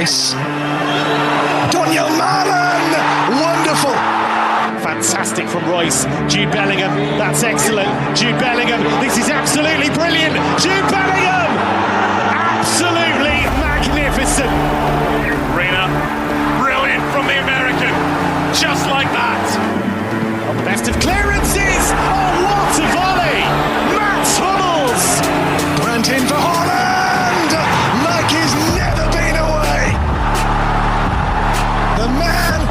Royce. Daniel Malen! Wonderful! Fantastic from Royce. Jude Bellingham, that's excellent. Jude Bellingham, this is absolutely brilliant. Jude Bellingham! Absolutely magnificent. Reina, brilliant from the American. Just like that. Oh, best of clearances. Oh, what a volley. Matt Hummels. Brandt in for Haaland! Like he's never been away. The man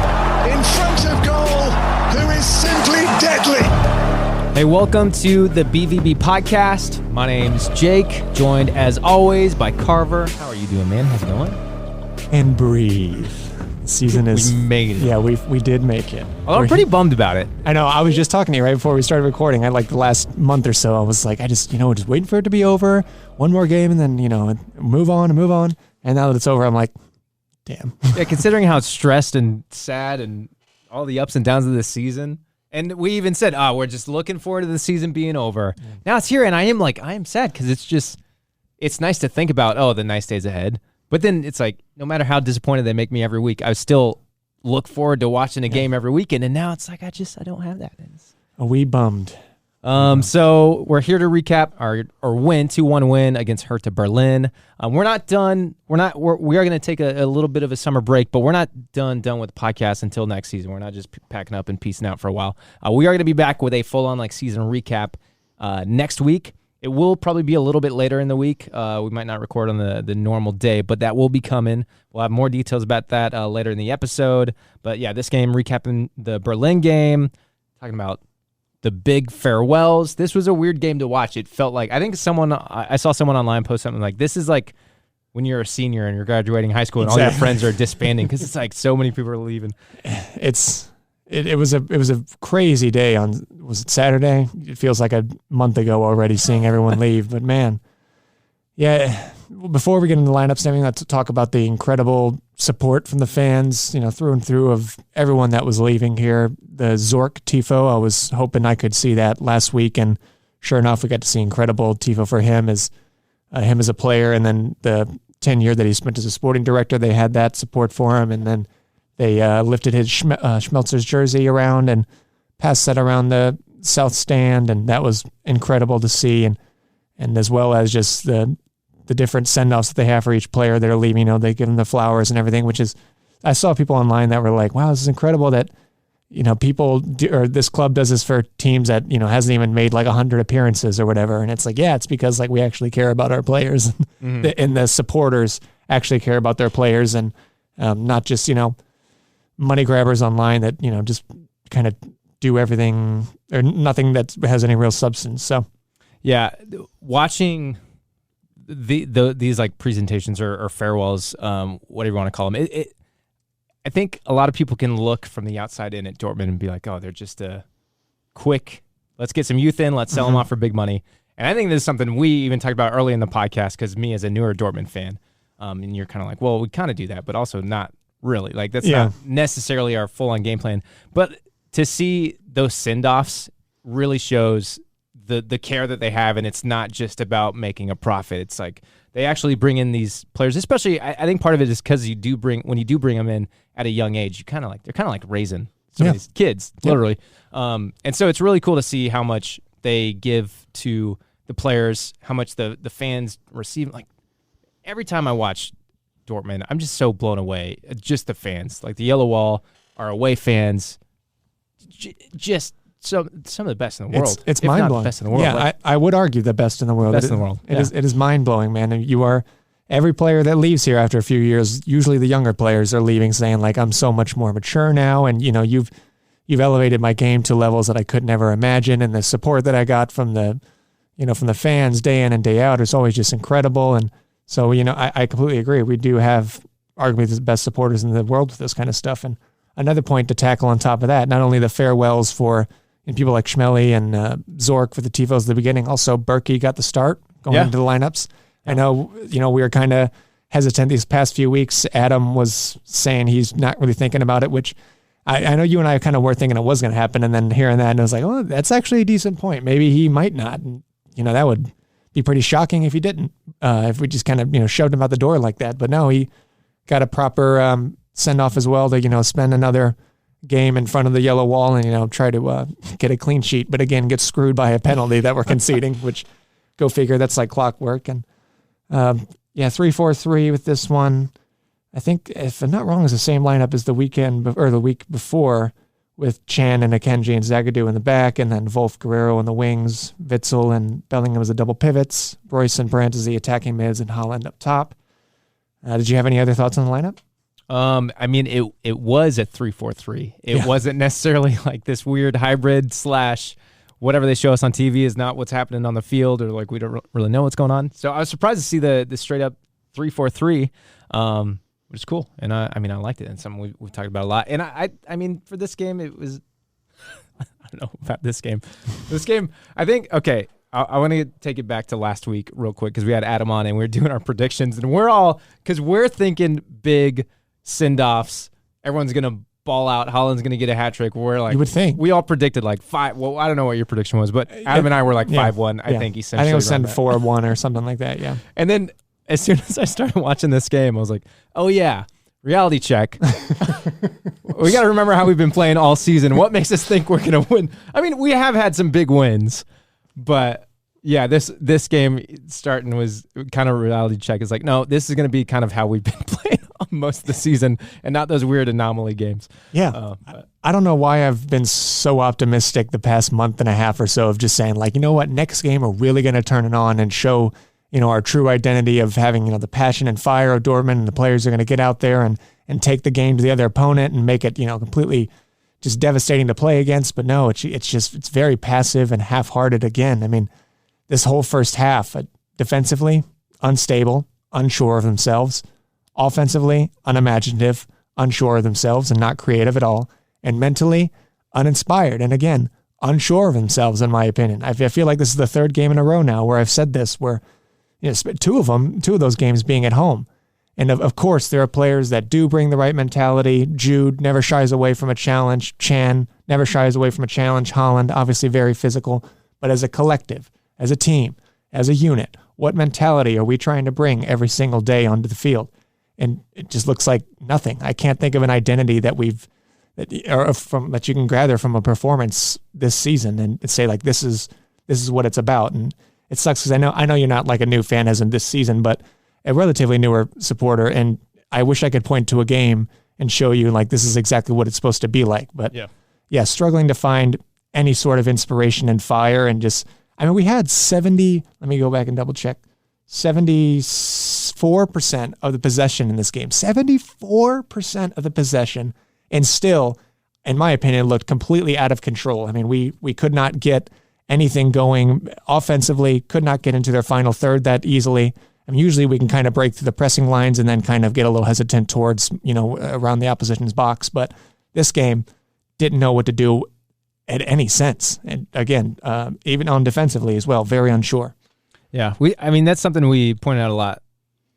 in front of goal who is simply deadly. Hey, welcome to the BVB podcast. My name's Jake, joined as always by Carver. How are you doing, man? How's it going? And breathe. Season is... We made it. Yeah, we did make it. Well, I'm pretty bummed about it. I know. I was just talking to you right before we started recording. I like the last month or so, I was like, just waiting for it to be over. One more game and then, move on. And now that it's over, I'm like, damn. Yeah, considering how stressed and sad and all the ups and downs of this season. And we even said, we're just looking forward to the season being over. Yeah. Now it's here, and I am sad because it's nice to think about, the nice days ahead. But then it's like, no matter how disappointed they make me every week, I still look forward to watching a game every weekend. And now it's like, I don't have that. We bummed. So we're here to recap our win, 2-1 win against Hertha Berlin. We're not done. We are going to take a little bit of a summer break, but we're not done with the podcast until next season. We're not just packing up and peacing out for a while. We are going to be back with a full-on season recap next week. It will probably be a little bit later in the week. We might not record on the normal day, but that will be coming. We'll have more details about that later in the episode. But yeah, this game, recapping the Berlin game, talking about the big farewells. This was a weird game to watch. It felt like, I saw someone online post something like, this is like when you're a senior and you're graduating high school and all your friends are disbanding because it's like so many people are leaving. It was a crazy day was it Saturday? It feels like a month ago already seeing everyone leave, but man, yeah. Before we get into the lineups and everything, let's talk about the incredible support from the fans, through and through of everyone that was leaving here. The Zorc tifo, I was hoping I could see that last week, and sure enough, we got to see incredible tifo for him as a player, and then the 10 year that he spent as a sporting director, they had that support for him, and then they lifted his Schmelzer's jersey around and passed that around the south stand, and that was incredible to see, and as well as just the different send-offs that they have for each player that are leaving. They give them the flowers and everything, which is, I saw people online that were like, wow, this is incredible that, people do, or this club does this for teams that, hasn't even made like 100 appearances or whatever. And it's like, yeah, it's because like we actually care about our players and the supporters actually care about their players, and not just, money grabbers online that, just kind of do everything or nothing that has any real substance. So yeah, watching these like presentations or farewells, whatever you want to call them, I think a lot of people can look from the outside in at Dortmund and be like, they're just a quick, let's get some youth in, let's sell them off for big money. And I think this is something we even talked about early in the podcast, because me as a newer Dortmund fan, and you're kind of like, well, we kind of do that, but also not really. Like that's not necessarily our full-on game plan. But to see those send-offs really shows the care that they have, and it's not just about making a profit. It's like they actually bring in these players, especially I think part of it is because when you do bring them in at a young age, they're kind of like raising some of these kids, literally. And so it's really cool to see how much they give to the players, how much the fans receive. Like every time I watch Dortmund, I'm just so blown away. Just the fans, like the Yellow Wall, our away fans, just some of the best in the world. It's mind blowing. Best in the world. Yeah, I would argue the best in the world. Best in the world. It is mind blowing, man. And every player that leaves here after a few years, usually the younger players are leaving saying like, I'm so much more mature now, and you've elevated my game to levels that I could never imagine, and the support that I got from the fans day in and day out is always just incredible. And so I completely agree. We do have arguably the best supporters in the world with this kind of stuff. And another point to tackle on top of that, not only the farewells for people like Schmelly and Zorc for the tifos at the beginning, also Berkey got the start going into the lineups. I know, we were kind of hesitant these past few weeks. Adam was saying he's not really thinking about it, which I know you and I kind of were thinking it was going to happen, and then hearing that, and I was like, oh, that's actually a decent point. Maybe he might not. And, that would be pretty shocking if he didn't, if we just kind of, shoved him out the door like that. But no, he got a proper send off as well to spend another game in front of the yellow wall and try to get a clean sheet, but again get screwed by a penalty that we're conceding, which go figure, that's like clockwork. And 3-4-3 with this one. I think if I'm not wrong, it's the same lineup as the weekend or the week before, with Chan and Akenji and Zagadou in the back, and then Wolf Guerrero in the wings, Witzel and Bellingham as the double pivots, Royce and Brandt as the attacking mids, and Haaland up top. Did you have any other thoughts on the lineup? I mean, it was a 3-4-3. It wasn't necessarily like this weird hybrid / whatever they show us on TV is not what's happening on the field, or like we don't really know what's going on. So I was surprised to see the straight up 3-4-3, which is cool. And I liked it, and something we've talked about a lot. And I mean, for this game, it was I don't know about this game. This game, I think, okay, I want to take it back to last week real quick, because we had Adam on and we were doing our predictions, and because we're thinking big send-offs. Everyone's going to ball out. Haaland's going to get a hat trick. We're like, you would think. We all predicted like 5. Well, I don't know what your prediction was, but Adam and I were like 5-1, I think, essentially. I think it was 4-1 or something like that, yeah. And then as soon as I started watching this game, I was like, oh, yeah, reality check. We got to remember how we've been playing all season. What makes us think we're going to win? I mean, we have had some big wins, but yeah, this game starting was kind of a reality check. It's like, no, this is going to be kind of how we've been playing most of the season, and not those weird anomaly games. Yeah. I don't know why I've been so optimistic the past month and a half or so of just saying, like, you know what, next game we're really going to turn it on and show, our true identity of having, the passion and fire of Dortmund, and the players are going to get out there and take the game to the other opponent and make it, completely just devastating to play against. But no, it's very passive and half-hearted again. I mean, this whole first half, defensively, unstable, unsure of themselves. Offensively, unimaginative, unsure of themselves and not creative at all. And mentally, uninspired. And again, unsure of themselves, in my opinion. I feel like this is the third game in a row now where I've said this, where two of those games being at home. And of course, there are players that do bring the right mentality. Jude never shies away from a challenge. Chan never shies away from a challenge. Haaland, obviously very physical. But as a collective, as a team, as a unit, what mentality are we trying to bring every single day onto the field? And it just looks like nothing. I can't think of an identity that you can gather from a performance this season and say, like, this is what it's about. And it sucks because I know you're not like a new fan as in this season, but a relatively newer supporter. And I wish I could point to a game and show you, like, this is exactly what it's supposed to be like. But yeah, struggling to find any sort of inspiration and fire, and just, we had 70. Let me go back and double check. 74% of the possession in this game. 74% of the possession, and still, in my opinion, looked completely out of control. I mean, we could not get anything going offensively, could not get into their final third that easily. I mean, usually we can kind of break through the pressing lines and then kind of get a little hesitant towards, around the opposition's box. But this game didn't know what to do at any sense. And again, even on defensively as well, very unsure. Yeah, that's something we pointed out a lot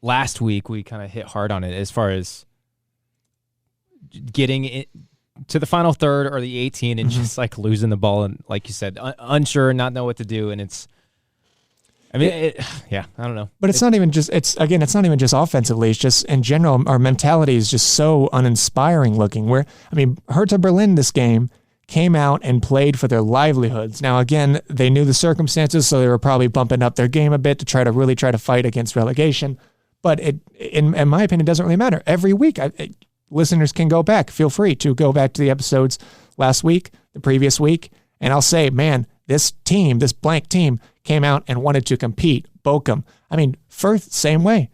last week. We kind of hit hard on it as far as getting it to the final third or the 18 and just like losing the ball, and like you said, unsure, not know what to do. And I don't know. But it's not even just offensively. It's just in general, our mentality is just so uninspiring looking. Hertha Berlin this game came out and played for their livelihoods. Now, again, they knew the circumstances, so they were probably bumping up their game a bit to try to fight against relegation. But in my opinion, it doesn't really matter. Every week, listeners can go back. Feel free to go back to the episodes last week, the previous week, and I'll say, man, this blank team, came out and wanted to compete. Bochum. Firth, same way.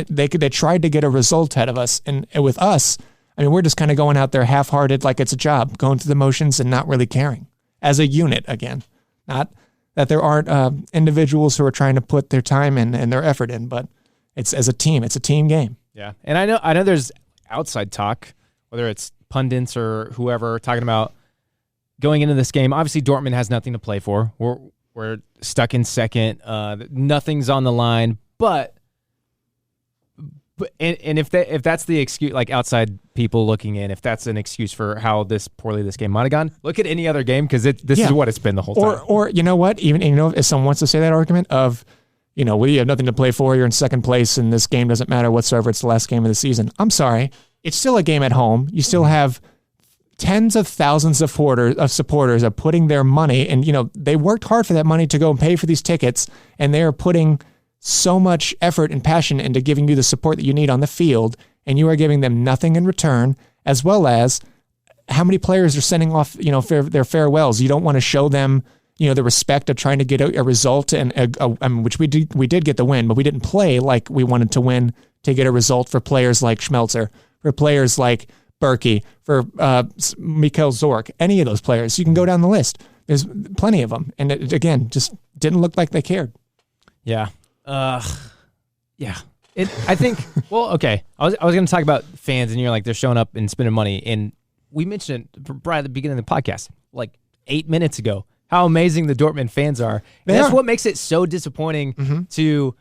They tried to get a result out of us, and with us, we're just kind of going out there half-hearted like it's a job, going through the motions and not really caring. As a unit, again. Not that there aren't individuals who are trying to put their time in and their effort in, but it's as a team. It's a team game. Yeah, and I know there's outside talk, whether it's pundits or whoever, talking about going into this game. Obviously, Dortmund has nothing to play for. We're stuck in second. Nothing's on the line, but if that's the excuse, like outside people looking in, if that's an excuse for how poorly this game might have gone, look at any other game, because this is what it's been the whole time. Or you know what? Even if someone wants to say that argument of, we have nothing to play for. You're in second place, and this game doesn't matter whatsoever. It's the last game of the season. I'm sorry. It's still a game at home. You still have tens of thousands of supporters are putting their money, and they worked hard for that money to go and pay for these tickets, and they are putting so much effort and passion into giving you the support that you need on the field, and you are giving them nothing in return, as well as how many players are sending off, their farewells. You don't want to show them, the respect of trying to get a result, and which we did get the win, but we didn't play like we wanted to win to get a result for players like Schmelzer, for players like Berkey, for Mikkel Zorc, any of those players. You can go down the list. There's plenty of them. And it, again, just didn't look like they cared. Yeah. Yeah. I think, well, okay. I was going to talk about fans, and you're like, they're showing up and spending money. And we mentioned it right at the beginning of the podcast, like 8 minutes ago, how amazing the Dortmund fans are. And that's what makes it so disappointing to,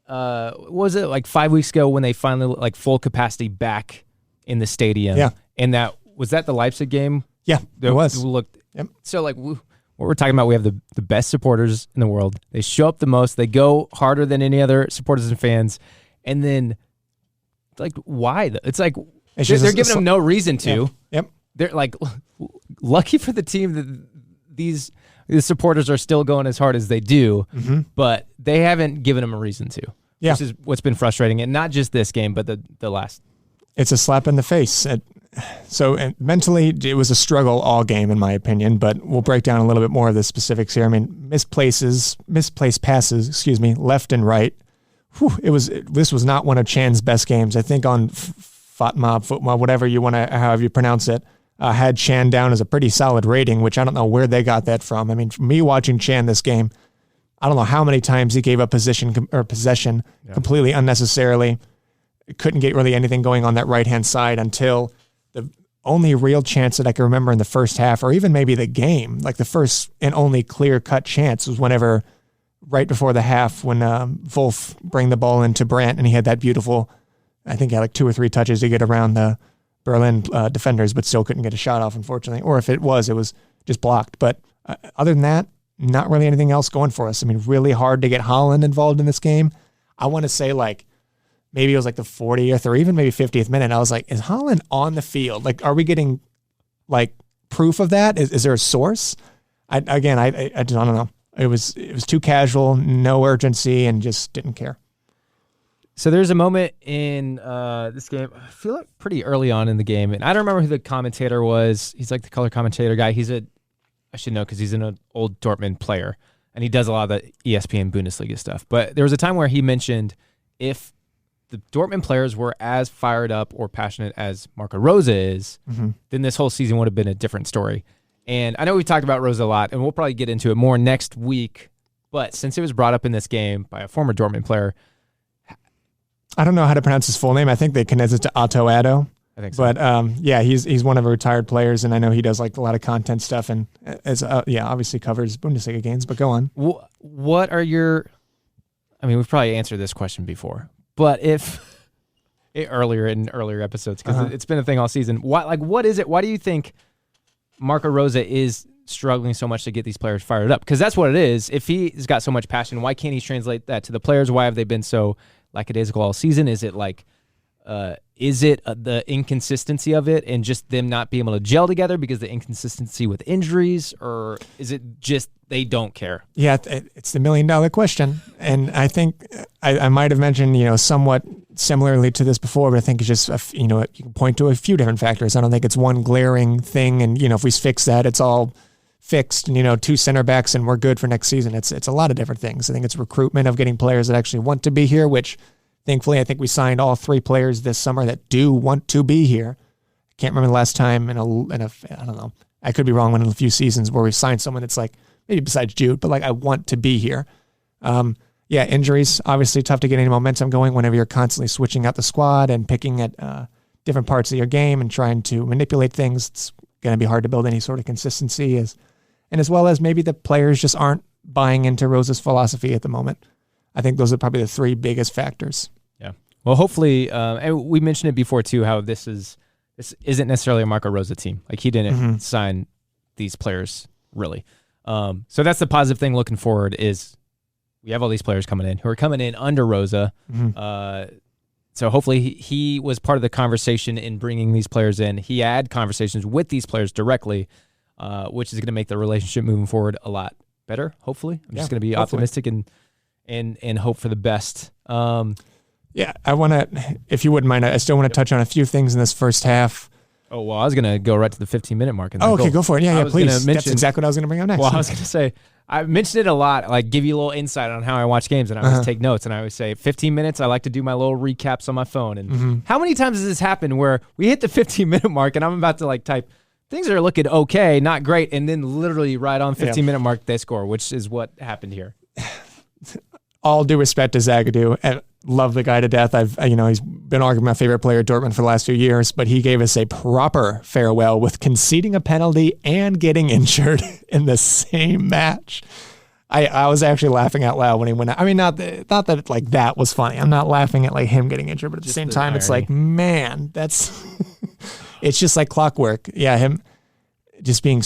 what was it, like 5 weeks ago when they finally, like, full capacity back in the stadium. Yeah. And was that the Leipzig game? Yeah, it was. Yep. So, like, what we're talking about, we have the best supporters in the world. They show up the most. They go harder than any other supporters and fans. And then, like, why? It's like they're giving them no reason to. Yep. They're like, lucky for the team that the supporters are still going as hard as they do, but they haven't given them a reason to. Yeah. Which is what's been frustrating. And not just this game, but the last. It's a slap in the face. So mentally, it was a struggle all game, in my opinion, but we'll break down a little bit more of the specifics here. I mean, misplaced passes, left and right. This was not one of Chan's best games. I think on Fatma, whatever however you pronounce it, had Chan down as a pretty solid rating, which I don't know where they got that from. I mean, for me watching Chan this game, I don't know how many times he gave up possession completely unnecessarily. Couldn't get really anything going on that right-hand side until the only real chance that I can remember in the first half, or even maybe the game, like the first and only clear-cut chance was whenever, right before the half, when Wolf bring the ball into Brandt, and he had that beautiful, I think he had like 2 or 3 touches to get around the Berlin defenders, but still couldn't get a shot off, unfortunately. Or if it was just blocked. But other than that, not really anything else going for us. I mean, really hard to get Haaland involved in this game. I want to say maybe it was like the 40th or even maybe 50th minute. I was like, is Haaland on the field? Like, are we getting like proof of that? Is there a source? I don't know. It was too casual, no urgency, and just didn't care. So there's a moment in this game, I feel like pretty early on in the game, and I don't remember who the commentator was. He's like the color commentator guy. I should know because he's an old Dortmund player, and he does a lot of the ESPN Bundesliga stuff. But there was a time where he mentioned if the Dortmund players were as fired up or passionate as Marco Rose is, then this whole season would have been a different story. And I know we've talked about Rose a lot, and we'll probably get into it more next week. But since it was brought up in this game by a former Dortmund player, I don't know how to pronounce his full name. I think they connect it to Otto Addo. I think so. But yeah, he's one of the retired players, and I know he does like a lot of content stuff, and obviously covers Bundesliga games. But go on. What are your? I mean, we've probably answered this question before, but earlier episodes, because it's been a thing all season. What is it? Why do you think Marco Rose is struggling so much to get these players fired up? Because that's what it is. If he's got so much passion, why can't he translate that to the players? Why have they been so lackadaisical all season? Is it the inconsistency of it and just them not being able to gel together because the inconsistency with injuries, or is it just they don't care? Yeah, it's the $1 million question. And I think I might have mentioned, somewhat similarly to this before, but I think it's just, you can point to a few different factors. I don't think it's one glaring thing. And, if we fix that, it's all fixed and, 2 center backs and we're good for next season. It's a lot of different things. I think it's recruitment of getting players that actually want to be here, which thankfully I think we signed all 3 players this summer that do want to be here. I can't remember the last time in a I don't know. I could be wrong, in a few seasons where we signed someone that's like, maybe besides Jude, but like, I want to be here. Injuries, obviously tough to get any momentum going whenever you're constantly switching out the squad and picking at different parts of your game and trying to manipulate things. It's going to be hard to build any sort of consistency, as well as maybe the players just aren't buying into Rose's philosophy at the moment. I think those are probably the 3 biggest factors. Yeah. Well, hopefully, and we mentioned it before too, how this isn't necessarily a Marco Rose team. Like, he didn't sign these players really. So that's the positive thing looking forward, is we have all these players coming in who are coming in under Rosa. So hopefully he was part of the conversation in bringing these players in. He had conversations with these players directly, which is going to make the relationship moving forward a lot better, hopefully. I'm just going to be optimistic and hope for the best. Yeah, I want to, if you wouldn't mind, I still want to touch on a few things in this first half. Oh, well, I was going to go right to the 15-minute mark. Okay, go for it. Yeah, please. That's exactly what I was going to bring up next. Well, I was going to say, I mentioned it a lot, like give you a little insight on how I watch games, and I always take notes, and I always say 15 minutes, I like to do my little recaps on my phone. And how many times has this happened where we hit the 15-minute mark, and I'm about to like type, things are looking okay, not great, and then literally right on 15-minute mark, they score, which is what happened here. All due respect to Zagadou, and love the guy to death. He's been arguably my favorite player at Dortmund for the last few years, but he gave us a proper farewell with conceding a penalty and getting injured in the same match. I was actually laughing out loud when he went out. I mean, not that like that was funny. I'm not laughing at like him getting injured, but at the same time, it's like, man, that's it's just like clockwork. Yeah, him just being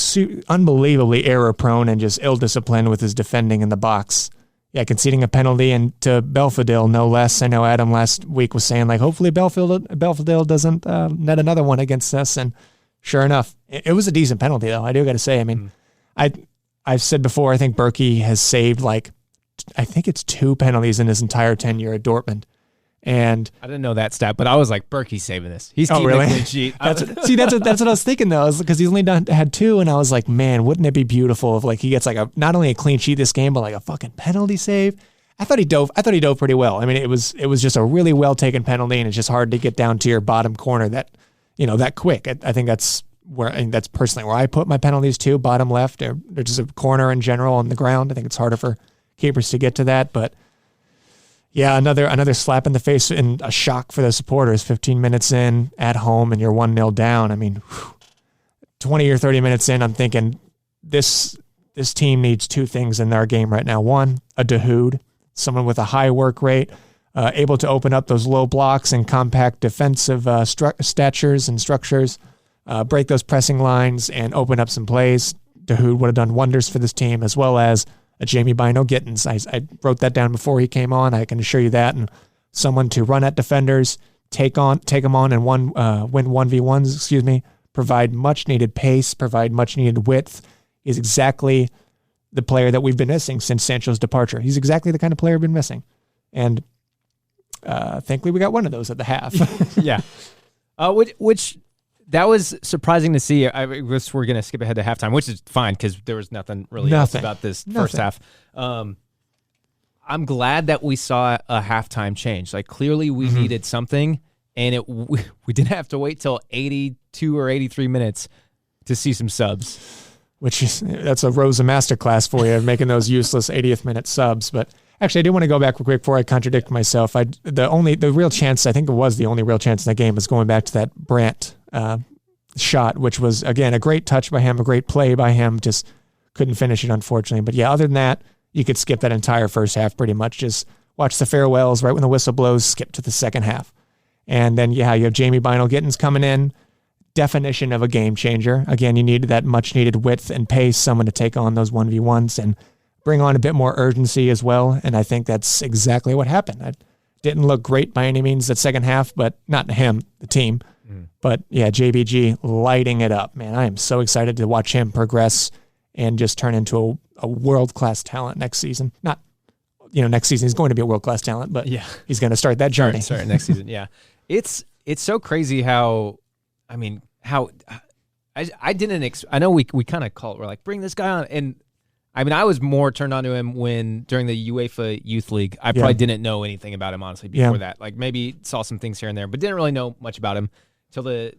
unbelievably error prone and just ill-disciplined with his defending in the box. Yeah, conceding a penalty and to Belfodil, no less. I know Adam last week was saying, like, hopefully Belfodil doesn't net another one against us. And sure enough, it was a decent penalty, though. I do got to say. I mean, I've said before, I think Berkey has saved, like, I think it's 2 penalties in his entire tenure at Dortmund. And I didn't know that stat, but I was like, Berkey's saving this. He's keeping a clean sheet. That's what I was thinking, though, because he's only had 2, and I was like, man, wouldn't it be beautiful if like he gets like not only a clean sheet this game, but like a fucking penalty save. I thought he dove pretty well. I mean, it was just a really well taken penalty, and it's just hard to get down to your bottom corner that quick. I think that's that's personally where I put my penalties too, bottom left, or just a corner in general on the ground. I think it's harder for keepers to get to that, but. Yeah, another slap in the face and a shock for the supporters. 15 minutes in at home and you're 1-0 down. I mean, 20 or 30 minutes in, I'm thinking this team needs 2 things in their game right now. One, a Dahoud, someone with a high work rate, able to open up those low blocks and compact defensive statures and structures, break those pressing lines and open up some plays. Dahoud would have done wonders for this team, as well as a Jamie bynoe-gittens. I wrote that down before he came on. I can assure you that. And someone to run at defenders, take them on and win 1v1s, provide much needed pace, provide much needed width. Is exactly the player that we've been missing since Sancho's departure. He's exactly the kind of player we've been missing. And thankfully we got one of those at the half. Yeah. Which that was surprising to see. I guess we're going to skip ahead to halftime, which is fine because there was nothing else about this first half. I'm glad that we saw a halftime change. Like, clearly we needed something, and we didn't have to wait till 82 or 83 minutes to see some subs. That's a Rosa masterclass for you, making those useless 80th minute subs. But actually, I do want to go back real quick before I contradict myself. The real chance, I think it was the only real chance in the game, was going back to that Brandt shot, which was, again, a great touch by him, a great play by him, just couldn't finish it, unfortunately. But yeah, other than that, you could skip that entire first half pretty much. Just watch the farewells right when the whistle blows, skip to the second half. And then, yeah, you have Jamie bynoe-gittens coming in, definition of a game changer. Again, you need that much needed width and pace, someone to take on those 1v1s and bring on a bit more urgency as well. And I think that's exactly what happened. It didn't look great by any means that second half, but not him, the team. But yeah, JBG lighting it up, man. I am so excited to watch him progress and just turn into a world-class talent next season. Not, next season he's going to be a world-class talent, but yeah, he's going to start that journey. Start next season, yeah. It's so crazy how I didn't, I know we kind of call it, we're like, bring this guy on. And I mean, I was more turned on to him during the UEFA Youth League. I probably didn't know anything about him, honestly, before that. Like, maybe saw some things here and there, but didn't really know much about him till the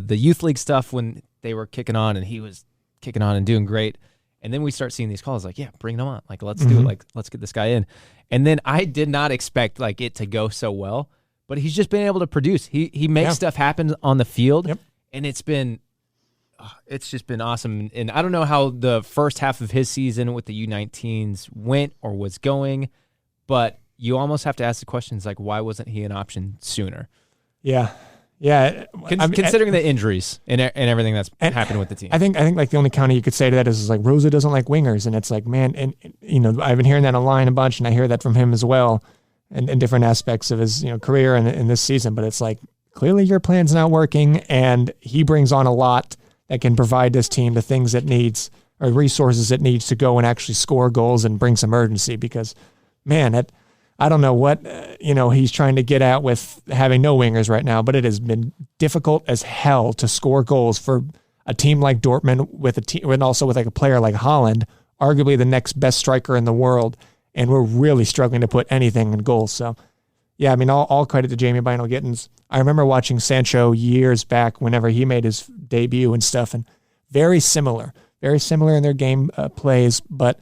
Youth League stuff when they were kicking on and he was kicking on and doing great. And then we start seeing these calls like, yeah, bring them on. Like, let's do it. Like, let's get this guy in. And then I did not expect like it to go so well, but he's just been able to produce. He makes stuff happen on the field, and it's just been awesome. And I don't know how the first half of his season with the U19s went or was going, but you almost have to ask the questions like, why wasn't he an option sooner? Yeah. Yeah, Considering the injuries and everything that's happened with the team. I think like the only counter you could say to that is like Rosa doesn't like wingers, and it's like, man, and I've been hearing that online a bunch, and I hear that from him as well, and in different aspects of his career and in this season. But it's like, clearly your plan's not working, and he brings on a lot that can provide this team the things it needs or resources it needs to go and actually score goals and bring some urgency. Because, man, I don't know what he's trying to get at with having no wingers right now, but it has been difficult as hell to score goals for a team like Dortmund with a team, and also with like a player like Haaland, arguably the next best striker in the world, and we're really struggling to put anything in goals. So, yeah, I mean, all credit to Jamie bynoe-gittens. I remember watching Sancho years back whenever he made his debut and stuff, and very similar in their game plays, but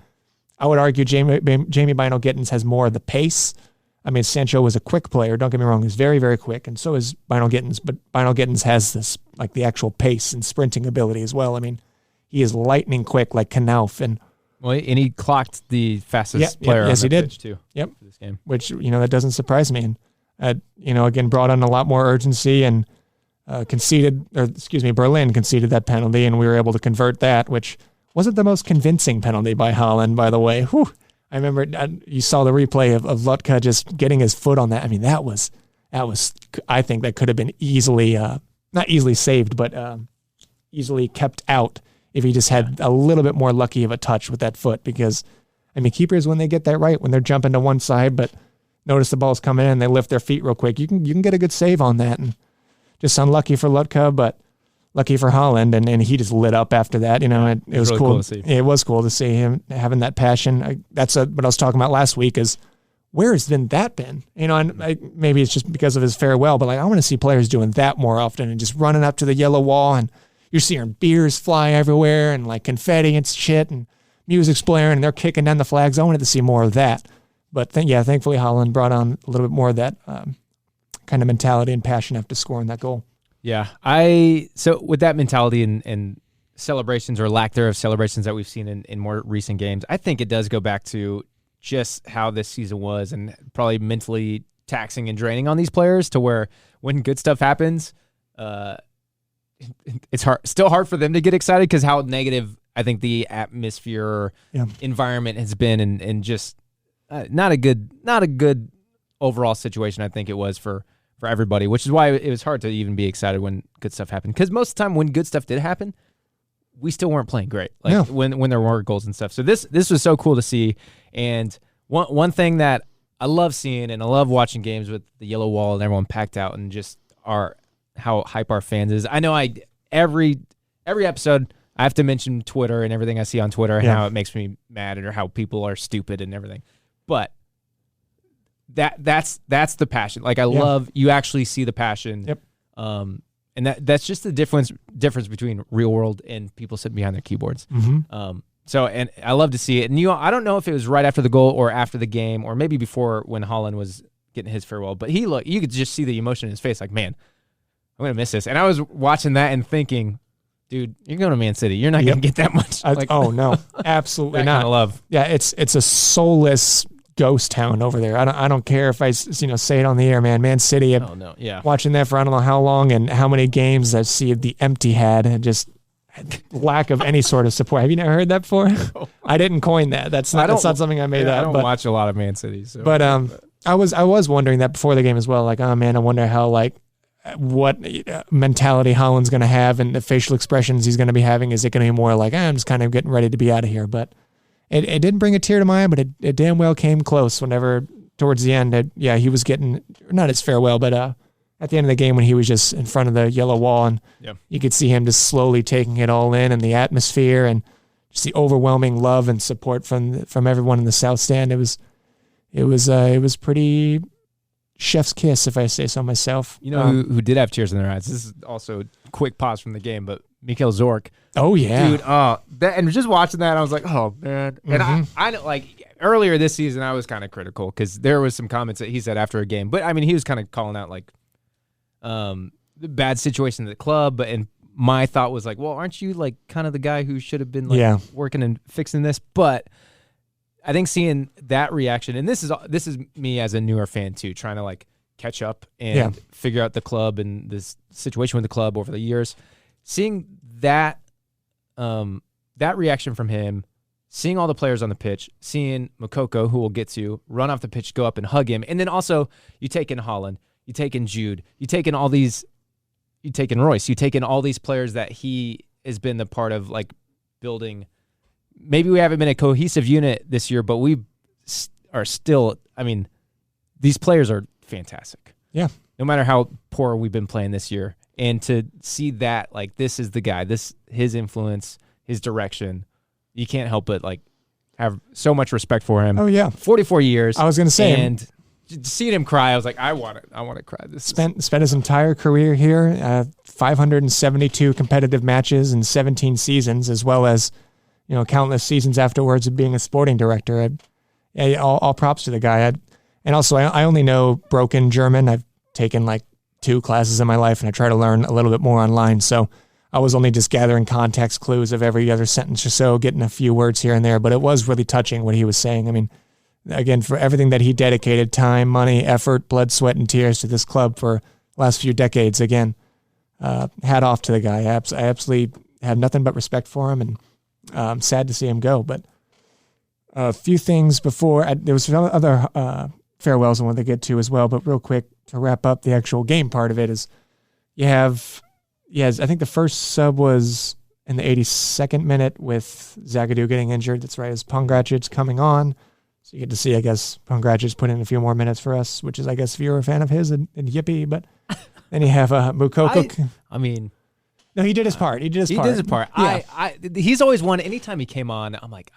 I would argue Jamie bynoe-gittens has more of the pace. I mean, Sancho was a quick player. Don't get me wrong. He's very, very quick, and so is bynoe-gittens. But bynoe-gittens has this, like, the actual pace and sprinting ability as well. I mean, he is lightning quick like Knauf. And he clocked the fastest player on the pitch, too. Yep. For this game. Which, that doesn't surprise me. And, again, brought on a lot more urgency and Berlin conceded that penalty, and we were able to convert that, which wasn't the most convincing penalty by Haaland, by the way. Whew. I remember you saw the replay of Lotka just getting his foot on that. I mean, that was. I think that could have been easily, not easily saved, but easily kept out if he just had a little bit more lucky of a touch with that foot. Because, I mean, keepers, when they get that right, when they're jumping to one side, but notice the ball's coming in, they lift their feet real quick. You can get a good save on that, and just unlucky for Lotka, but lucky for Haaland, and he just lit up after that. It was really cool to see. It was cool to see him having that passion. That's what I was talking about last week is, where has that been? And maybe it's just because of his farewell, but like, I want to see players doing that more often and just running up to the yellow wall, and you're seeing beers fly everywhere and like confetti and shit and music's blaring and they're kicking down the flags. I wanted to see more of that. But thankfully Haaland brought on a little bit more of that kind of mentality and passion after scoring that goal. Yeah, so with that mentality and celebrations or lack thereof celebrations that we've seen in more recent games, I think it does go back to just how this season was, and probably mentally taxing and draining on these players, to where when good stuff happens, it's still hard for them to get excited because how negative I think the atmosphere environment has been, and just not a good overall situation. I think it was for everybody, which is why it was hard to even be excited when good stuff happened. Because most of the time when good stuff did happen, we still weren't playing great. When there were goals and stuff. So this was so cool to see. And one thing that I love seeing, and I love watching games with the yellow wall and everyone packed out, and just how hype our fans is. I know every episode I have to mention Twitter and everything I see on Twitter and how it makes me mad, or how people are stupid and everything. But that's the passion. Like, I love, you actually see the passion. Yep. And that's just the difference between real world and people sitting behind their keyboards. Mm-hmm. So, and I love to see it. And I don't know if it was right after the goal or after the game, or maybe before when Haaland was getting his farewell, but you could just see the emotion in his face. Like, man, I'm going to miss this. And I was watching that and thinking, dude, you're going to Man City. You're not going to get that much. Oh no, absolutely not. Kind of love. Yeah. It's a soulless ghost town over there. I don't care if I say it on the air, man. Man City. Oh no, yeah. Watching that for I don't know how long and how many games I see the empty had, and just lack of any sort of support. Have you never heard that before? No. I didn't coin that. That's not something I made up. I don't watch a lot of Man City. So. But I was wondering that before the game as well. Like, oh man, I wonder how what mentality Haaland's going to have and the facial expressions he's going to be having. Is it going to be more like, I'm just kind of getting ready to be out of here? But it didn't bring a tear to my eye, but it damn well came close whenever towards the end. He was getting, not his farewell, but at the end of the game when he was just in front of the yellow wall, and you could see him just slowly taking it all in, and the atmosphere and just the overwhelming love and support from everyone in the South Stand. It was pretty chef's kiss, if I say so myself. You know who did have tears in their eyes? This is also a quick pause from the game, but Mikhail Zorc. Oh yeah, dude. And just watching that, I was like, oh man. And I know, like, earlier this season, I was kind of critical because there was some comments that he said after a game, but I mean, he was kind of calling out like the bad situation at the club. And my thought was like, well, aren't you like kind of the guy who should have been like working and fixing this? But I think seeing that reaction, and this is me as a newer fan too, trying to like catch up and figure out the club and this situation with the club over the years. Seeing that that reaction from him, seeing all the players on the pitch, seeing Moukoko, who we'll get to, run off the pitch, go up and hug him, and then also you take in Haaland, you take in Jude, you take in Royce, you take in all these players that he has been the part of like building. Maybe we haven't been a cohesive unit this year, but we are still, I mean, these players are fantastic. Yeah. No matter how poor we've been playing this year. And to see that, like, this is the guy, his influence, his direction, you can't help but like have so much respect for him. Oh yeah, 44 years. I was going to say, and seeing him cry, I was like, I want to cry. Spent his entire career here, 572 competitive matches in 17 seasons, as well as countless seasons afterwards of being a sporting director. All props to the guy. And also, I only know broken German. I've taken like 2 classes in my life, and I try to learn a little bit more online. So I was only just gathering context clues of every other sentence or so, getting a few words here and there, but it was really touching what he was saying. I mean, again, for everything that he dedicated, time, money, effort, blood, sweat, and tears to this club for the last few decades, again, hat off to the guy. I absolutely have nothing but respect for him, and I'm sad to see him go. But a few things before, there was some other farewells I wanted to get to as well, but real quick, to wrap up the actual game part of it, is you have... Yes, I think the first sub was in the 82nd minute with Zagadou getting injured. That's right, as Pongracic's coming on. So you get to see, I guess, Pongracic put in a few more minutes for us, which is, I guess, if you're a fan of his, and yippee. But then you have Moukoko. No, he did his part. He did his part. Yeah. He's always won. Anytime he came on, I'm like,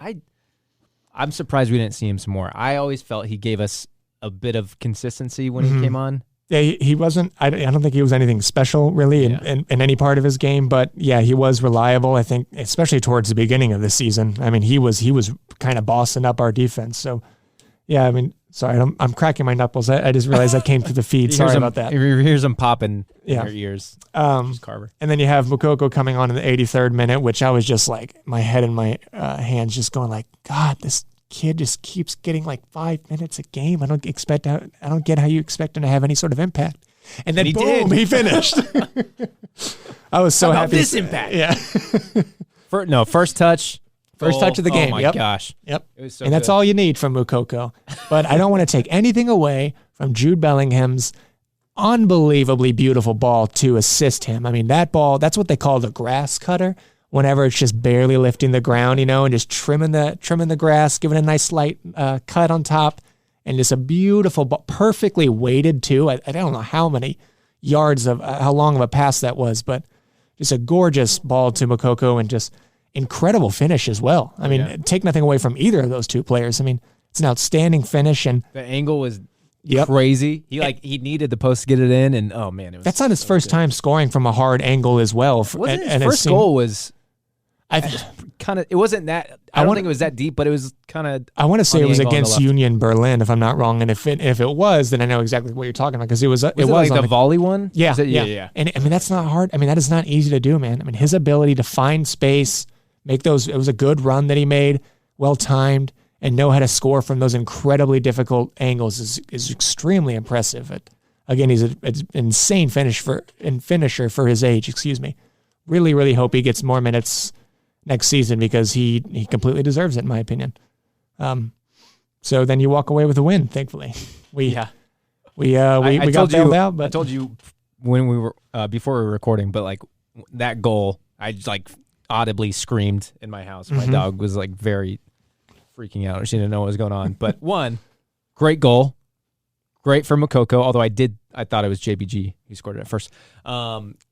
I'm surprised we didn't see him some more. I always felt he gave us a bit of consistency when he came on. Yeah, he wasn't. I don't think he was anything special really in any part of his game, but yeah, he was reliable. I think, especially towards the beginning of the season. I mean, he was kind of bossing up our defense. So, yeah, I mean, sorry, I'm cracking my knuckles. I just realized I came through the feed. Sorry about that. You hear them popping in your ears. Carver. And then you have Moukoko coming on in the 83rd minute, which I was just like, my head in my hands, just going like, God, this kid just keeps getting like 5 minutes a game. I don't get how you expect him to have any sort of impact. And then boom, he finished. I was so happy. This impact. Yeah. First touch. First touch of the game. Oh my gosh. Yep. It was so and that's all you need from Moukoko. But I don't want to take anything away from Jude Bellingham's unbelievably beautiful ball to assist him. I mean, that ball, that's what they call the grass cutter. Whenever it's just barely lifting the ground, and just trimming the grass, giving a nice slight cut on top, and just a beautiful ball, perfectly weighted too. I don't know how many yards of how long of a pass that was, but just a gorgeous ball to Moukoko, and just incredible finish as well. I mean, take nothing away from either of those two players. I mean, it's an outstanding finish, and the angle was crazy. He needed the post to get it in, and oh man, that's not his first time scoring from a hard angle as well. His first goal was. It wasn't that. I don't think it was that deep, but it was kind of. I want to say it was against Union Berlin, if I'm not wrong. And if it was, then I know exactly what you're talking about, because it was like the volley one. Yeah. And I mean, that's not hard. I mean, that is not easy to do, man. I mean, his ability to find space, make those. It was a good run that he made, well timed, and know how to score from those incredibly difficult angles is extremely impressive. Again, he's an insane finisher for his age. Excuse me. Really, really hope he gets more minutes next season, because he completely deserves it, in my opinion. So then you walk away with a win. Thankfully, we got bailed out. But I told you when we were before we were recording, but like that goal, I just like audibly screamed in my house. My dog was like very freaking out. She didn't know what was going on. But great goal, great for Moukoko. Although I thought it was JBG who scored it at first,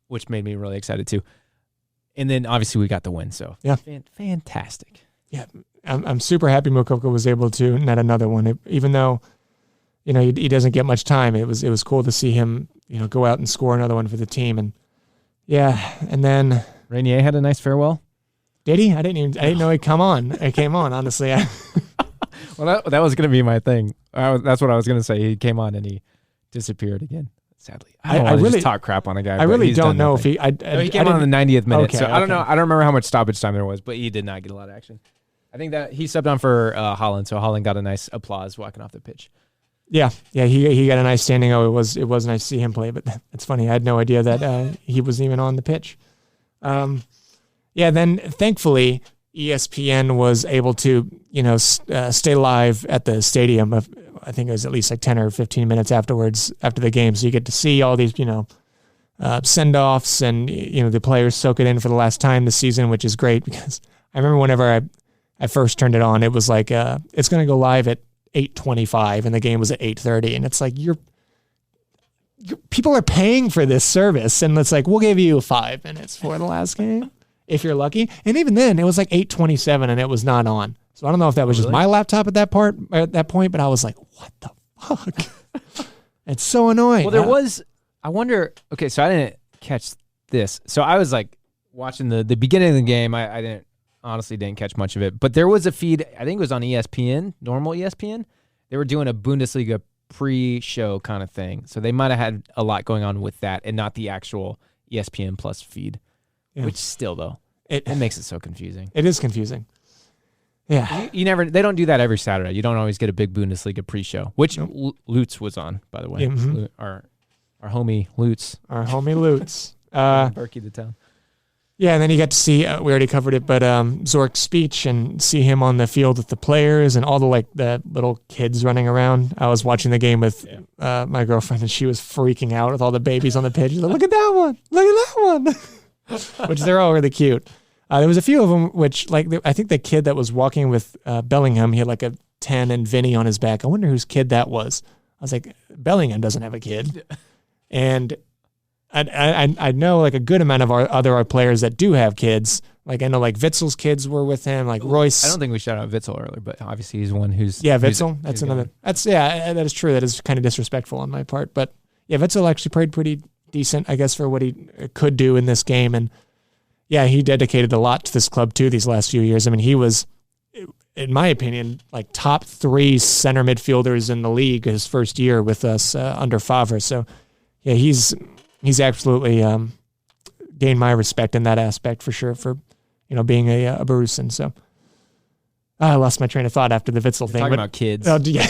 which made me really excited too. And then obviously we got the win, so fantastic. Yeah, I'm super happy Moukoko was able to net another one, even though he doesn't get much time. It was cool to see him go out and score another one for the team, and then Renier had a nice farewell. Did he? I didn't know he came on. Honestly, well, that was going to be my thing. That's what I was going to say. He came on and he disappeared again. Sadly, I really just talk crap on a guy. I really don't know if he. He came on in the 90th minute, okay, so I don't know. I don't remember how much stoppage time there was, but he did not get a lot of action. I think that he subbed on for Haaland, so Haaland got a nice applause walking off the pitch. Yeah, he got a nice standing. Oh, it was nice to see him play, but it's funny. I had no idea that he wasn't even on the pitch. Then thankfully ESPN was able to, stay live at the stadium. I think it was at least like 10 or 15 minutes afterwards, after the game. So you get to see all these, send-offs and, the players soak it in for the last time this season, which is great because I remember whenever I first turned it on, it was like, it's going to go live at 8:25 and the game was at 8:30. And it's like, people are paying for this service. And it's like, we'll give you 5 minutes for the last game if you're lucky. And even then it was like 8:27 and it was not on. So I don't know if that was just my laptop at that point, but I was like, what the fuck? It's so annoying. Well, I wonder, okay, so I didn't catch this. So I was like watching the beginning of the game. I honestly didn't catch much of it, but there was a feed, I think it was on ESPN, normal ESPN. They were doing a Bundesliga pre-show kind of thing. So they might have had a lot going on with that and not the actual ESPN Plus feed, which still though, it makes it so confusing. It is confusing. Yeah. They don't do that every Saturday. You don't always get a big Bundesliga pre-show, which Lutz was on, by the way. Yeah, mm-hmm. Our homie Lutz. Berkey the town. Yeah, and then you got to see, we already covered it, but Zorc's speech and see him on the field with the players and all the little kids running around. I was watching the game with my girlfriend, and she was freaking out with all the babies on the pitch. She's like, look at that one. Look at that one. Which they're all really cute. There was a few of them, which, I think the kid that was walking with Bellingham, he had like a 10 and Vinny on his back. I wonder whose kid that was. I was like, Bellingham doesn't have a kid. And I know like a good amount of our players that do have kids. Like I know like Witzel's kids were with him, like Royce. I don't think we shouted out Witzel earlier, but obviously he's one who's Witzel. That's another. That is true. That is kind of disrespectful on my part, but yeah, Witzel actually played pretty decent, I guess, for what he could do in this game. And yeah, he dedicated a lot to this club too these last few years. I mean, he was, in my opinion, like top 3 center midfielders in the league his first year with us under Favre. So yeah, he's absolutely gained my respect in that aspect for sure for, being a Borussian. So I lost my train of thought after the Witzel thing. Talking about kids. Yeah.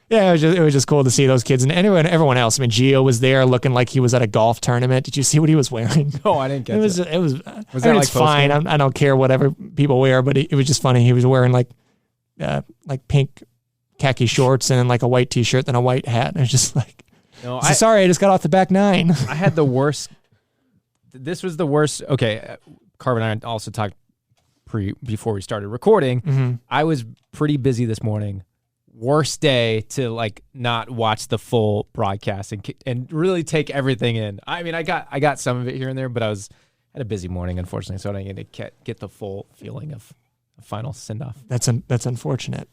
Yeah, it was just cool to see those kids and everyone else. I mean, Gio was there looking like he was at a golf tournament. Did you see what he was wearing? No, I didn't get it. It was it's fine. I don't care whatever people wear, but it was just funny. He was wearing like pink khaki shorts and like a white t-shirt and a white hat. And it was just like, sorry, I just got off the back 9. I had the worst. This was the worst. Okay, Carver and I also talked before we started recording. Mm-hmm. I was pretty busy this morning. Worst day to like not watch the full broadcast and really take everything in. I mean, I got some of it here and there, but I had a busy morning, unfortunately, so I didn't get the full feeling of a final send off. That's unfortunate.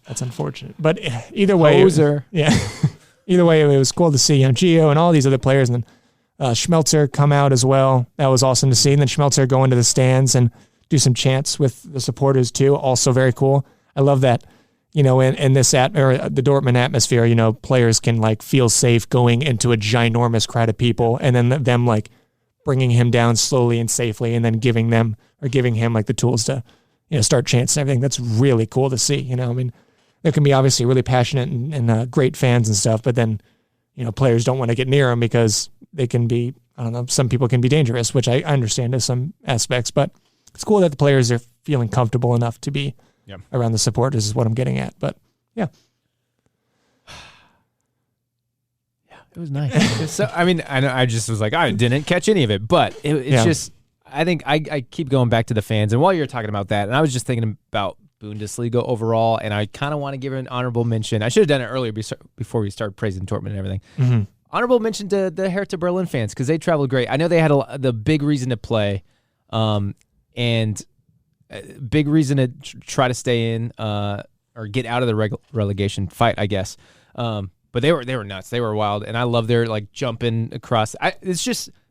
But either way, either way, it was cool to see Gio and all these other players, and then Schmelzer come out as well. That was awesome to see. And then Schmelzer go into the stands and do some chants with the supporters too. Also very cool. I love that. In this the Dortmund atmosphere, players can like feel safe going into a ginormous crowd of people, and then them like bringing him down slowly and safely, and then giving him like the tools to, start chants and everything. That's really cool to see. I mean, there can be obviously really passionate and great fans and stuff, but then, players don't want to get near them because they can be, I don't know, some people can be dangerous, which I understand in some aspects, but it's cool that the players are feeling comfortable enough to be around the supporters is what I'm getting at. But yeah. Yeah, it was nice. So, I mean, I just was like, I didn't catch any of it, but it's just, I think I keep going back to the fans. And while you're talking about that, and I was just thinking about Bundesliga overall, and I kind of want to give an honorable mention. I should have done it earlier before we started praising Dortmund and everything. Mm-hmm. Honorable mention to the Hertha Berlin fans because they traveled great. I know they had the big reason to play, and big reason to try to stay in or get out of the relegation fight, I guess. But they were nuts. They were wild, and I love their like jumping across. This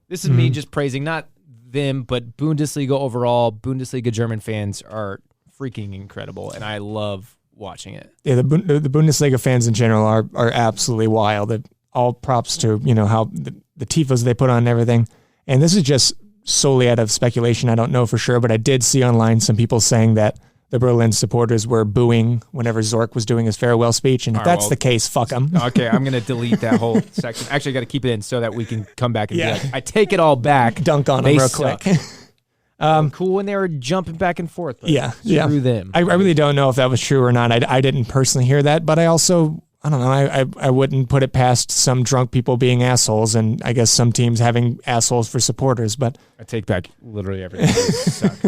is me just praising not them, but Bundesliga overall. Bundesliga German fans are freaking incredible, and I love watching it. Yeah, the Bundesliga fans in general are absolutely wild. All props to how the tifos they put on and everything. And this is just solely out of speculation. I don't know for sure, but I did see online some people saying that the Berlin supporters were booing whenever Zorc was doing his farewell speech. And if that's the case, fuck him. Okay, I'm going to delete that whole section. Actually, I got to keep it in so that we can come back and be like, I take it all back. Dunk on him real quick. Cool when they were jumping back and forth. Screw them. I really don't know if that was true or not. I didn't personally hear that, but I also, I don't know, I wouldn't put it past some drunk people being assholes, and I guess some teams having assholes for supporters. But I take back literally everything. Suck.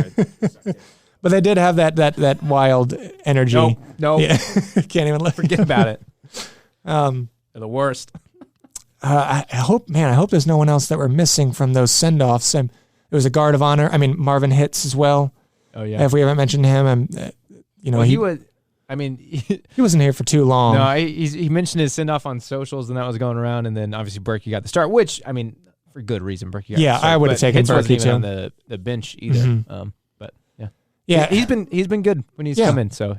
But they did have that wild energy. No. Yeah. Can't even forget about it. They're the worst. I hope there's no one else that we're missing from those send-offs. There was a guard of honor. I mean, Marvin Hitz as well. Oh yeah. If we haven't mentioned him, he was. I mean, he wasn't here for too long. No, he mentioned his send-off on socials, and that was going around. And then obviously Berkey got the start, which I mean, for good reason. Berkey got the start, I would have taken Berkey too. On the bench either. Mm-hmm. But yeah, yeah, he's been good when he's come in. So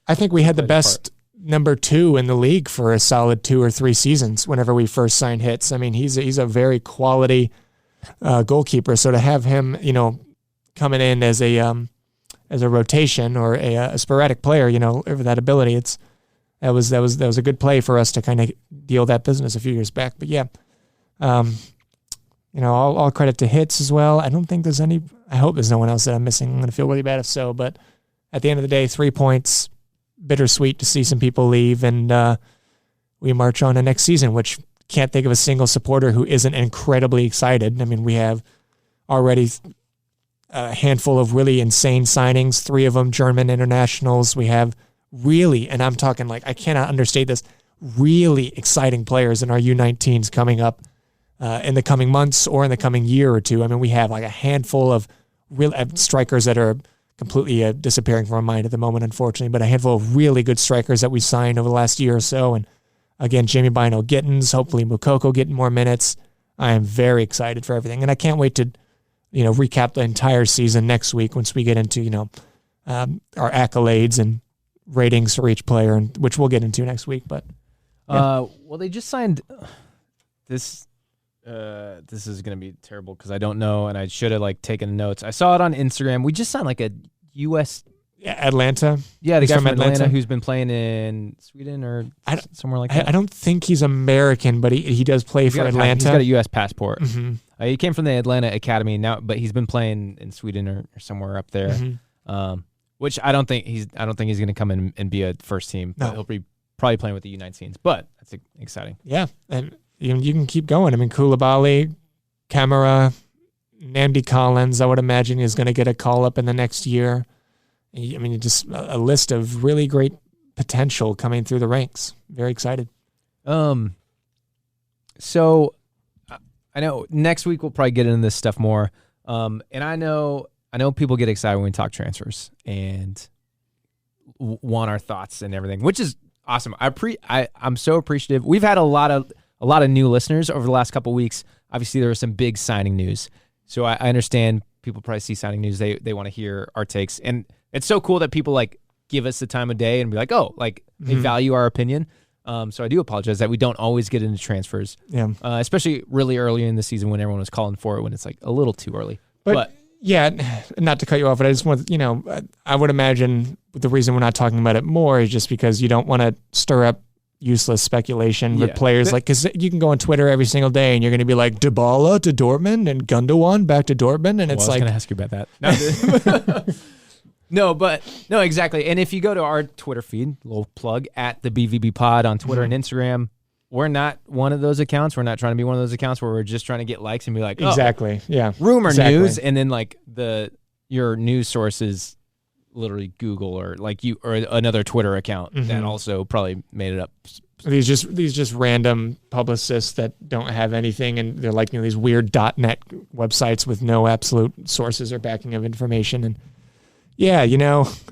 I think we had the best number 2 in the league for a solid 2 or 3 seasons. Whenever we first signed Hitz, I mean, he's a very quality goalkeeper. So to have him, coming in as a rotation or a sporadic player, over that ability, that was a good play for us to kind of deal that business a few years back. But yeah, all credit to Hitz as well. I don't think there's any. I hope there's no one else that I'm missing. I'm going to feel really bad if so. But at the end of the day, 3 points, bittersweet to see some people leave, and we march on to next season, which can't think of a single supporter who isn't incredibly excited. I mean, we have already a handful of really insane signings, 3 of them German internationals. We have really, and I'm talking like, I cannot understate this, really exciting players in our U19s coming up in the coming months or in the coming year or two. I mean, we have like a handful of real strikers that are completely disappearing from our mind at the moment, unfortunately, but a handful of really good strikers that we signed over the last year or so. And again, Jamie bynoe-gittens, hopefully Moukoko getting more minutes. I am very excited for everything. And I can't wait to recap the entire season next week once we get into, our accolades and ratings for each player, and which we'll get into next week. But well, they just signed this. This is going to be terrible because I don't know, and I should have taken notes. I saw it on Instagram. We just signed a U.S. Atlanta. Yeah, the guy from Atlanta who's been playing in Sweden or somewhere like that. I don't think he's American, but he does play for Atlanta. He's got a U.S. passport. Mm-hmm. He came from the Atlanta Academy now, but he's been playing in Sweden or somewhere up there. Mm-hmm. Which I don't think he's going to come in and be a first team. No. But he'll be probably playing with the U19s. But that's exciting. Yeah, and you can keep going. I mean, Koulibaly, Camara, Namdi Collins, I would imagine is going to get a call up in the next year. I mean, just a list of really great potential coming through the ranks. Very excited. So I know next week we'll probably get into this stuff more. And I know people get excited when we talk transfers and want our thoughts and everything, which is awesome. I'm so appreciative. We've had a lot of new listeners over the last couple of weeks. Obviously, there was some big signing news, so I understand people probably see signing news. They want to hear our takes, and it's so cool that people give us the time of day and be like, oh, they value our opinion. So I do apologize that we don't always get into transfers, especially really early in the season when everyone was calling for it, when it's a little too early. But yeah, not to cut you off, but I just want I would imagine the reason we're not talking about it more is just because you don't want to stir up useless speculation with players, because you can go on Twitter every single day and you're going to be like, Dybala to Dortmund and Gundogan back to Dortmund, and it's I was going to ask you about that. No, exactly. And if you go to our Twitter feed, little plug at the BVB Pod on Twitter and Instagram, we're not one of those accounts. We're not trying to be one of those accounts where we're just trying to get likes and be like, exactly, yeah, rumor news, and then your news sources literally Google or another Twitter account that also probably made it up. These just random publicists that don't have anything, and they're these weird .net websites with no absolute sources or backing of information. And yeah,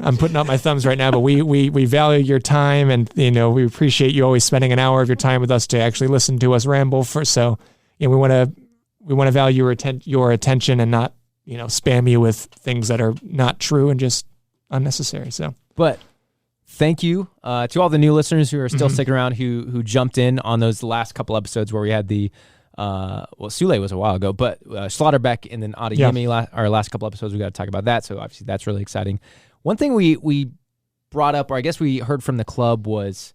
I'm putting up my thumbs right now, but we value your time, and we appreciate you always spending an hour of your time with us to actually listen to us ramble. So we want to value your attention and not spam you with things that are not true and just unnecessary. So, but thank you to all the new listeners who are still sticking around, who jumped in on those last couple episodes where we had the Sule was a while ago, but Slaughterbeck and then Adeyemi, our last couple episodes, we got to talk about that. So obviously that's really exciting. One thing we brought up, or I guess we heard from the club, was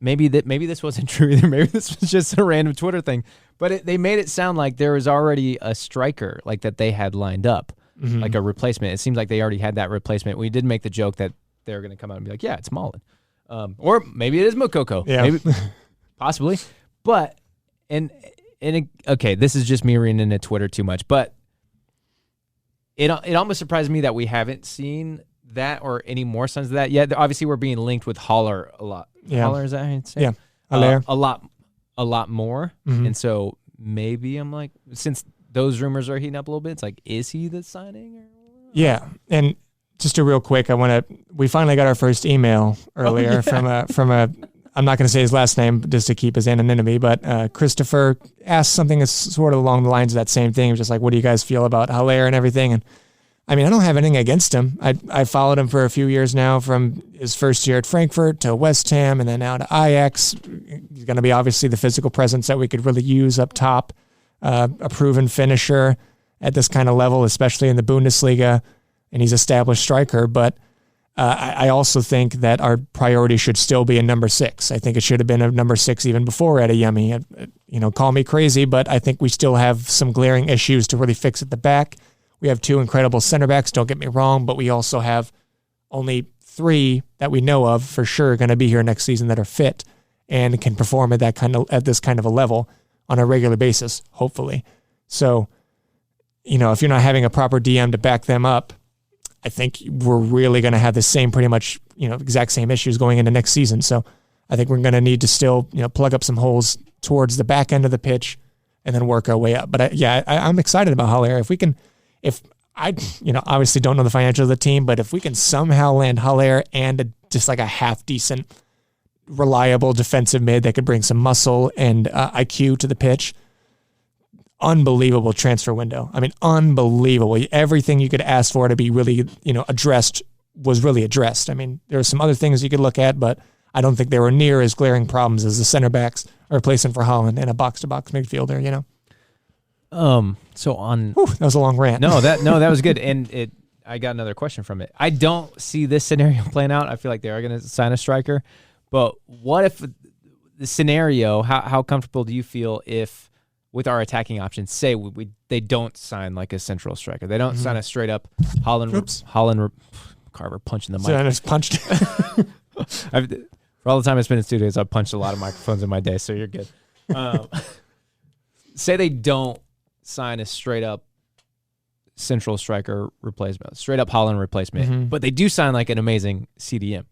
maybe this wasn't true either. Maybe this was just a random Twitter thing, but they made it sound like there was already a striker like that they had lined up, like a replacement. It seems like they already had that replacement. We did make the joke that they were going to come out and be like, yeah, it's Mullen. Or maybe it is Moukoko. Yeah. Maybe, possibly. But, okay, this is just me reading into Twitter too much, but it almost surprised me that we haven't seen that or any more signs of that yet. Obviously, we're being linked with Haller a lot. Yeah. Haller, is that how you'd say? Yeah. Haller. A lot more. And so maybe I'm like, since those rumors are heating up a little bit, it's like, is he the signing? Or Yeah. And just a real quick, we finally got our first email earlier from a, I'm not going to say his last name just to keep his anonymity, but Christopher asked something that's sort of along the lines of that same thing. He was just like, what do you guys feel about Haller and everything? And I mean, I don't have anything against him. I followed him for a few years now, from his first year at Frankfurt to West Ham and then now to Ajax. He's going to be obviously the physical presence that we could really use up top, a proven finisher at this kind of level, especially in the Bundesliga, and he's an established striker. But I also think that our priority should still be a number 6. I think it should have been a number 6 even before Adeyemi. Call me crazy, but I think we still have some glaring issues to really fix at the back. We have 2 incredible center backs, don't get me wrong, but we also have only 3 that we know of for sure going to be here next season that are fit and can perform at this kind of a level on a regular basis, hopefully. So, if you're not having a proper DM to back them up, I think we're really going to have the same, pretty much, exact same issues going into next season. So I think we're going to need to still, plug up some holes towards the back end of the pitch and then work our way up. But I'm excited about Haller. If I obviously don't know the financials of the team, but if we can somehow land Haller and just like a half decent, reliable defensive mid that could bring some muscle and IQ to the pitch, unbelievable transfer window. I mean, unbelievable. Everything you could ask for to be really, addressed was really addressed. I mean, there are some other things you could look at, but I don't think they were near as glaring problems as the center backs are replacing for Holland and a box-to-box midfielder, So on... Whew, that was a long rant. No, that was good. And I got another question from it. I don't see this scenario playing out. I feel like they are going to sign a striker. But what if the scenario, how comfortable do you feel if, with our attacking options, say they don't sign like a central striker? They don't sign a straight up Holland Carver punching the mic. So I just punched. For all the time I spent in studios, I've punched a lot of microphones in my day, so you're good. Say they don't sign a straight up central striker replacement, straight up Holland replacement, but they do sign like an amazing CDM.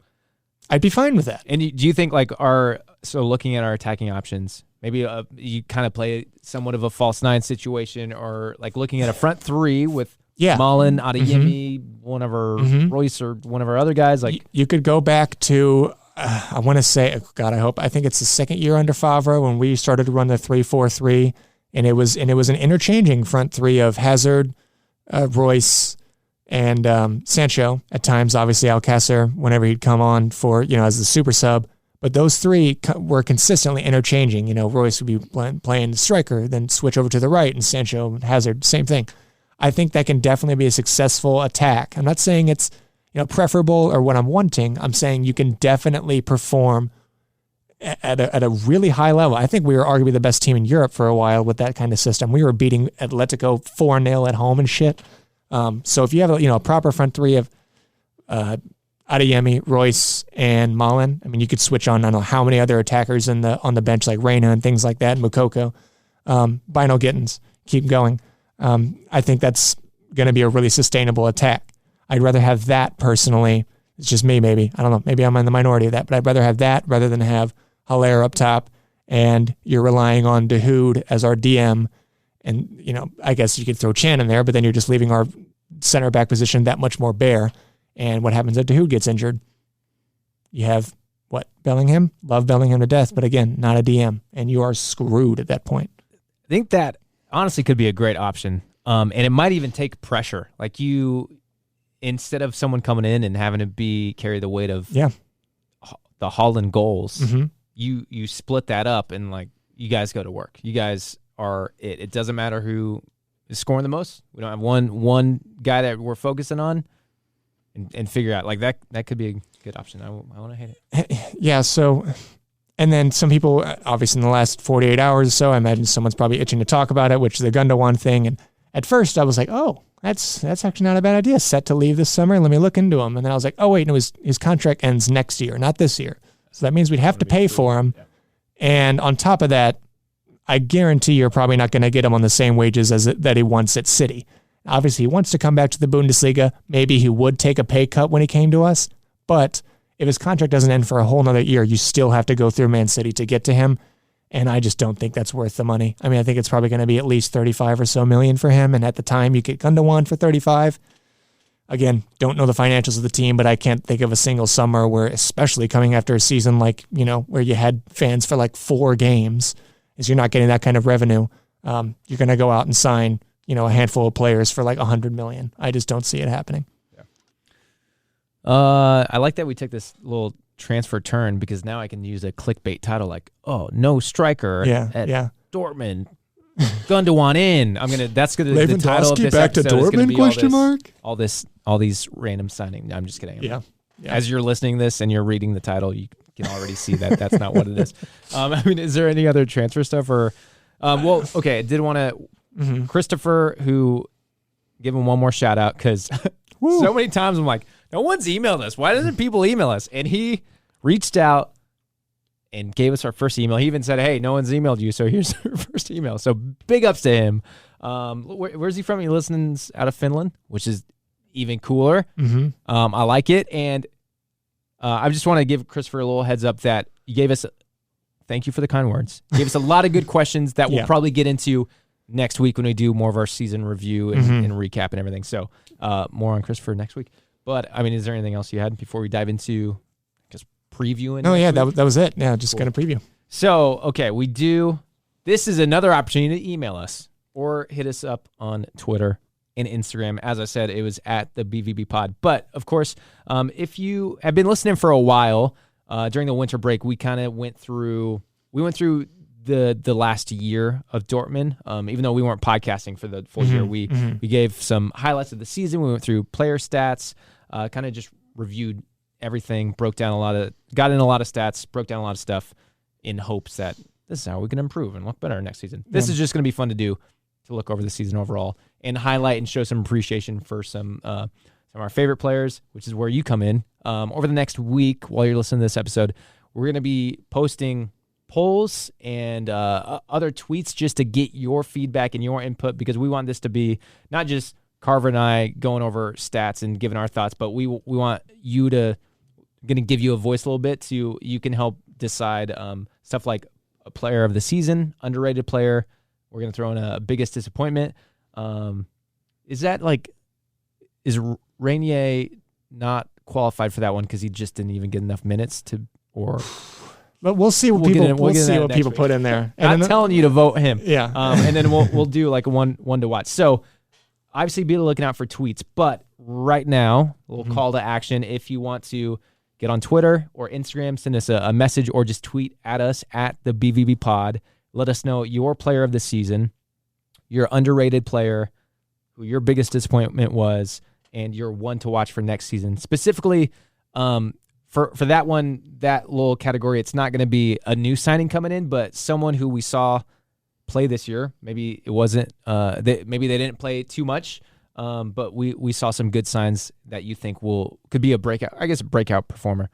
I'd be fine with that. And do you think looking at our attacking options, maybe you kind of play somewhat of a false 9 situation, or like looking at a front 3 with Mullen, Adeyemi, one of our Royce, or one of our other guys? Like you could go back to, I want to say, I think it's the second year under Favre when we started to run the 3-4-3, and it was an interchanging front 3 of Hazard, Royce, and Sancho at times. Obviously Alcácer whenever he'd come on for as the super sub. But those 3 were consistently interchanging. Royce would be playing the striker, then switch over to the right, and Sancho, Hazard, same thing. I think that can definitely be a successful attack. I'm not saying it's preferable or what I'm wanting. I'm saying you can definitely perform at a really high level. I think we were arguably the best team in Europe for a while with that kind of system. We were beating Atletico 4-0 at home and shit. So if you have a proper front 3 of Adeyemi, Royce, and Mullen, I mean, you could switch on I don't know how many other attackers on the bench, like Reina and things like that, and Moukoko, bynoe-gittens, keep going. I think that's going to be a really sustainable attack. I'd rather have that personally. It's just me, maybe. I don't know. Maybe I'm in the minority of that, but I'd rather have that rather than have Haller up top and you're relying on Dahoud as our DM. And, I guess you could throw Chan in there, but then you're just leaving our center back position that much more bare. And what happens if Dahoud gets injured? You have, Bellingham? Love Bellingham to death, but again, not a DM. And you are screwed at that point. I think that honestly could be a great option. And it might even take pressure. Like instead of someone coming in and having to carry the weight of the Holland goals, you split that up and you guys go to work. You guys are it. It doesn't matter who is scoring the most. We don't have one guy that we're focusing on and figure out like that. That could be a good option. I want to hit it. Yeah. So, and then some people, obviously in the last 48 hours or so, I imagine someone's probably itching to talk about it, which is the Gundogan thing. And at first I was like, oh, that's actually not a bad idea. Set to leave this summer. Let me look into him. And then I was like, oh wait, no, his contract ends next year, not this year. So that means we'd have to pay for him. Yeah. And on top of that, I guarantee you're probably not going to get him on the same wages that he wants at City. Obviously, he wants to come back to the Bundesliga. Maybe he would take a pay cut when he came to us. But if his contract doesn't end for a whole nother year, you still have to go through Man City to get to him. And I just don't think that's worth the money. I mean, I think it's probably going to be at least 35 or so million for him. And at the time, you get Gundogan for 35. Again, don't know the financials of the team, but I can't think of a single summer where, especially coming after a season like, where you had fans for like 4 games, is you're not getting that kind of revenue. You're going to go out and sign, a handful of players for like 100 million. I just don't see it happening. Yeah. I like that we took this little transfer turn because now I can use a clickbait title like, oh, no striker at Dortmund. Gundogan in. That's gonna the title of this back to episode Dortmund? Be question mark. All these random signings. I'm just kidding. Yeah. As you're listening to this and you're reading the title, you can already see that that's not what it is. Is there any other transfer stuff or? Well, okay. I did want to Christopher, who give him one more shout out because so many times I'm like, no one's emailed us. Why doesn't people email us? And he reached out and gave us our first email. He even said, hey, no one's emailed you, so here's our first email. So big ups to him. Where's he from? He listens out of Finland, which is even cooler. Mm-hmm. I like it. And I just want to give Christopher a little heads up that you gave us, thank you for the kind words. You gave us a lot of good questions that we'll probably get into next week when we do more of our season review and recap and everything. So more on Christopher next week. But, is there anything else you had before we dive into previewing? Oh, yeah, that was it. Yeah, just going to preview. So, okay, this is another opportunity to email us or hit us up on Twitter and Instagram. As I said, it was at the BVB pod. But, of course, if you have been listening for a while, during the winter break, we kind of went through the last year of Dortmund. Even though we weren't podcasting for the full year, we gave some highlights of the season. We went through player stats, kind of just reviewed everything, got in a lot of stats, broke down a lot of stuff in hopes that this is how we can improve and look better next season. This is just going to be fun to do, to look over the season overall and highlight and show some appreciation for some of our favorite players, which is where you come in. Over the next week, while you're listening to this episode, we're going to be posting polls and other tweets just to get your feedback and your input, because we want this to be not just Carver and I going over stats and giving our thoughts, but we want you to going to give you a voice a little bit so you can help decide stuff like a player of the season, underrated player. We're going to throw in a biggest disappointment. Is Renier not qualified for that one because he just didn't even get enough minutes to, or? But we'll see what people put in there. And I'm telling you to vote him. Yeah. And then we'll do like a one to watch. So obviously be looking out for tweets, but right now, a little call to action. If you want to get on Twitter or Instagram, send us a message or just tweet at us at the BVB pod. Let us know your player of the season, your underrated player, who your biggest disappointment was, and your one to watch for next season. Specifically, for that one, that little category, it's not going to be a new signing coming in, but someone who we saw play this year. Maybe it wasn't. Maybe they didn't play too much, but we saw some good signs that you think could be a breakout performer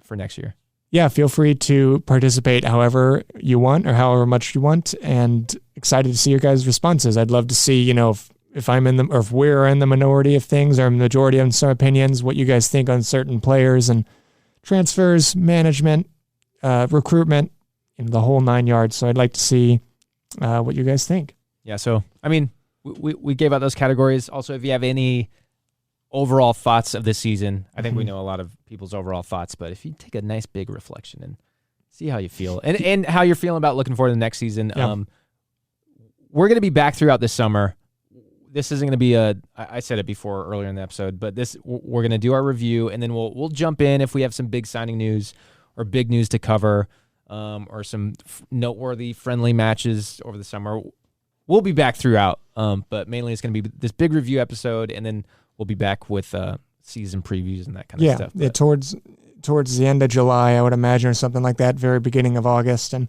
for next year. Yeah, feel free to participate however you want or however much you want, and excited to see your guys' responses. I'd love to see, if I'm in or if we're in the minority of things or majority on some opinions, what you guys think on certain players and transfers, management, recruitment, the whole 9 yards. So I'd like to see what you guys think. Yeah, so, we gave out those categories. Also, if you have any overall thoughts of this season, I think we know a lot of people's overall thoughts, but if you take a nice big reflection and see how you feel and how you're feeling about looking forward to the next season, we're going to be back throughout this summer. This isn't going to be I said it before earlier in the episode, but we're going to do our review, and then we'll jump in if we have some big signing news or big news to cover. or some noteworthy friendly matches over the summer. We'll be back throughout, but mainly it's going to be this big review episode, and then we'll be back with season previews and that kind of stuff. Yeah, towards the end of July, I would imagine, or something like that, very beginning of August. And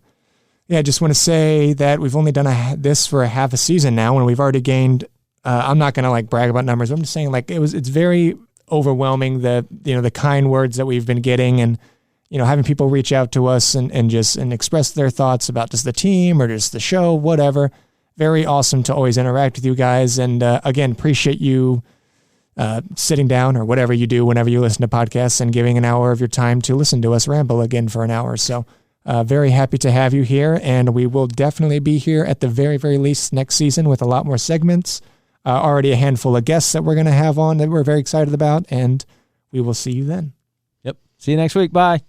yeah, I just want to say that we've only done this for a half a season now, and we've already gained. I'm not going to like brag about numbers. I'm just saying like it's very overwhelming the kind words that we've been getting, and having people reach out to us and express their thoughts about just the team or just the show, whatever. Very awesome to always interact with you guys, and again, appreciate you sitting down or whatever you do whenever you listen to podcasts and giving an hour of your time to listen to us ramble again for an hour. So very happy to have you here, and we will definitely be here at the very, very least next season with a lot more segments. Already a handful of guests that we're going to have on that we're very excited about, and we will see you then. Yep. See you next week. Bye.